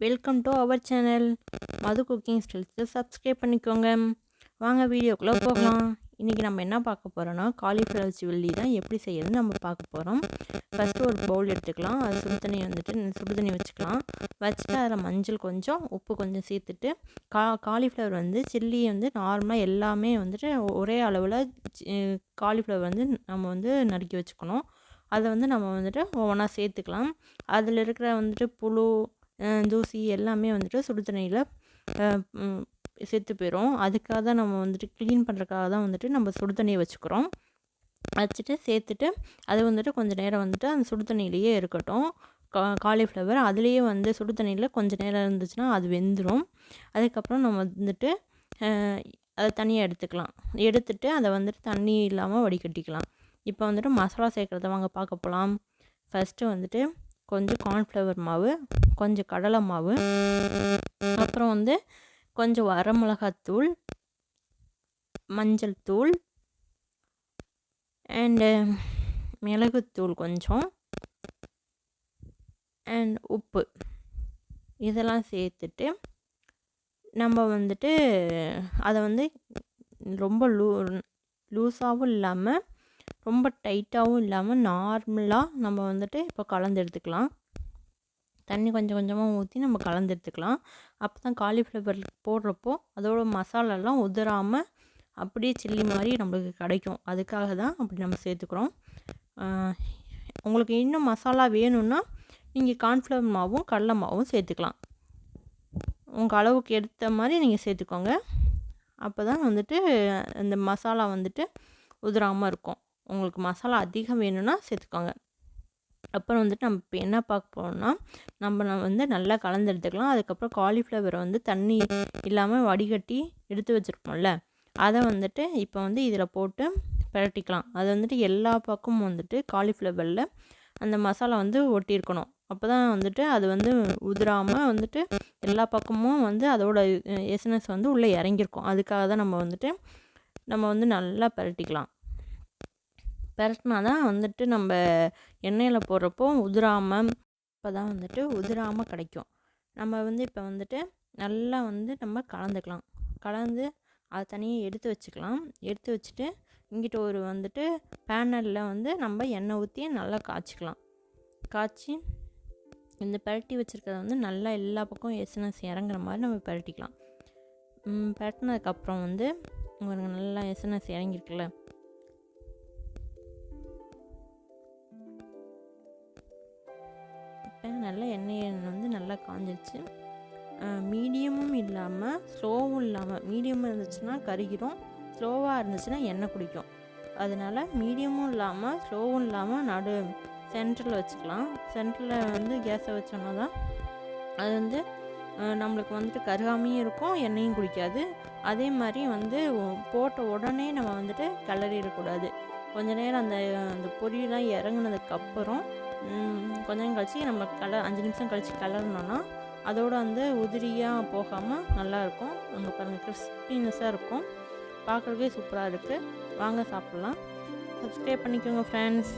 Welcome to our channel Madhu cooking ஸ்டைல்ஸை subscribe பண்ணிக்கோங்க. வாங்க வீடியோக்குள்ளே போகலாம். இன்றைக்கி நம்ம என்ன பார்க்க போகிறோன்னா காலிஃப்ளவர் சில்லி தான் எப்படி செய்யறதுன்னு நம்ம பார்க்க போகிறோம். ஃபஸ்ட்டு ஒரு பவுல் எடுத்துக்கலாம். அது சுடு தண்ணி வச்சுக்கலாம். வச்சுட்டு அதில் மஞ்சள் கொஞ்சம் உப்பு கொஞ்சம் சேர்த்துட்டு காலிஃப்ளவர் சில்லி நார்மலாக எல்லாமே ஒரே அளவில் காலிஃப்ளவர் நம்ம நறுக்கி வச்சுக்கணும். அதை நம்ம ஒவ்வொன்றா சேர்த்துக்கலாம். அதில் இருக்கிற புழு தூசி எல்லாமே சுடு தண்ணியில் செத்து போயிடும். அதுக்காக தான் நம்ம க்ளீன் பண்ணுறதுக்காக தான் நம்ம சுடு தண்ணியை வச்சுக்கிறோம். வச்சுட்டு சேர்த்துட்டு அது கொஞ்சம் நேரம் அந்த சுடு தண்ணியிலேயே இருக்கட்டும். காலிஃப்ளவர் அதுலேயே சுடு தண்ணியில் கொஞ்சம் நேரம் இருந்துச்சுன்னா அது வெந்துடும். அதுக்கப்புறம் நம்ம அதை தனியாக எடுத்துக்கலாம். எடுத்துட்டு அதை தண்ணி இல்லாமல் வடிகட்டிக்கலாம். இப்போ மசாலா சேர்க்குறத வாங்க பார்க்க போகலாம். ஃபஸ்ட்டு கொஞ்சம் கார்ன்ஃப்ளவர் மாவு, கொஞ்சம் கடலை மாவு, அப்புறம் கொஞ்சம் வரமிளகாத்தூள், மஞ்சள் தூள் அண்டு மிளகுத்தூள் கொஞ்சம் அண்ட் உப்பு இதெல்லாம் சேர்த்துட்டு நம்ம அதை ரொம்ப லூஸாகவும் இல்லாமல் ரொம்ப டைட்டாகவும் இல்லாமல் நார்மலாக நம்ம இப்போ கலந்து எடுத்துக்கலாம். தண்ணி கொஞ்சம் கொஞ்சமாக ஊற்றி நம்ம கலந்து எடுத்துக்கலாம். அப்போ தான் காலிஃப்ளவர் போடுறப்போ அதோட மசாலாலாம் உதிராமல் அப்படியே சில்லி மாதிரி நம்மளுக்கு கிடைக்கும். அதுக்காக தான் அப்படி நம்ம சேர்த்துக்கிறோம். உங்களுக்கு இன்னும் மசாலா வேணும்னா நீங்கள் கார்ன்ஃப்ளவர் மாவும் கடலை மாவும் சேர்த்துக்கலாம். உங்கள் அளவுக்கு எடுத்த மாதிரி நீங்கள் சேர்த்துக்கோங்க. அப்போ தான் இந்த மசாலா உதிராமல் இருக்கும். உங்களுக்கு மசாலா அதிகம் வேணும்னா சேர்த்துக்கோங்க. அப்புறம் நம்ம இப்போ என்ன பார்க்க போகிறோம்னா நம்ம நல்லா கலந்து எடுத்துக்கலாம். அதுக்கப்புறம் காலிஃப்ளவரை தண்ணி இல்லாமல் வடிகட்டி எடுத்து வச்சுருப்போம்ல, அதை இப்போ இதில் போட்டு பிரட்டிக்கலாம். அது எல்லா பக்கமும் காலிஃப்ளவரில் அந்த மசாலா ஒட்டியிருக்கணும். அப்போ தான் அது உதிராமல் எல்லா பக்கமும் அதோட எசனஸ் உள்ளே இறங்கியிருக்கும். அதுக்காக தான் நம்ம நல்லா பிரட்டிக்கலாம். பிரட்டினா தான் நம்ம எண்ணெயில் போடுறப்போ உதிராமல் இப்போ தான் உதிராமல் கிடைக்கும். நம்ம இப்போ நல்லா நம்ம கலந்துக்கலாம். கலந்து அதை தனியாக எடுத்து வச்சுக்கலாம். எடுத்து வச்சுட்டு இங்கிட்ட ஒரு பேனலில் நம்ம எண்ணெய் ஊற்றி நல்லா காய்ச்சிக்கலாம். காய்ச்சி இந்த பரட்டி வச்சுருக்கிறத நல்லா எல்லா பக்கம் எசனஸ் இறங்குற மாதிரி நம்ம பரட்டிக்கலாம். பரட்டினதுக்கப்புறம் உங்களுக்கு நல்லா எசனஸ் இறங்கிருக்குல்ல, நல்லா எண்ணெய் நல்லா காஞ்சிருச்சு. மீடியமும் இல்லாமல் ஸ்லோவும் இல்லாமல், மீடியமாக இருந்துச்சுன்னா கருகிடும், ஸ்லோவாக இருந்துச்சுன்னா எண்ணெய் குடிக்கும். அதனால் மீடியமும் இல்லாமல் ஸ்லோவும் இல்லாமல் சென்டரில் வச்சுக்கலாம். சென்டரில் கேஸை வச்சோன்னா தான் அது நம்மளுக்கு கருகாமையும் இருக்கும், எண்ணெயும் குடிக்காது. அதே மாதிரி போட்ட உடனே நம்ம கிளறிடக்கூடாது. கொஞ்சம் நேரம் அந்த பொரியெல்லாம் இறங்குனதுக்கப்புறம் கொஞ்சம் கழிச்சு நம்ம 5 நிமிஷம் கழித்து கிளறினோன்னா அதோட உதிரியாக போகாமல் நல்லாயிருக்கும். நம்ம பாருங்கள் கிறிஸ்பினஸாக இருக்கும். பார்க்குறதுக்கே சூப்பராக இருக்குது. வாங்க சாப்பிட்லாம். சப்ஸ்கிரைப் பண்ணிக்கோங்க ஃப்ரெண்ட்ஸ்.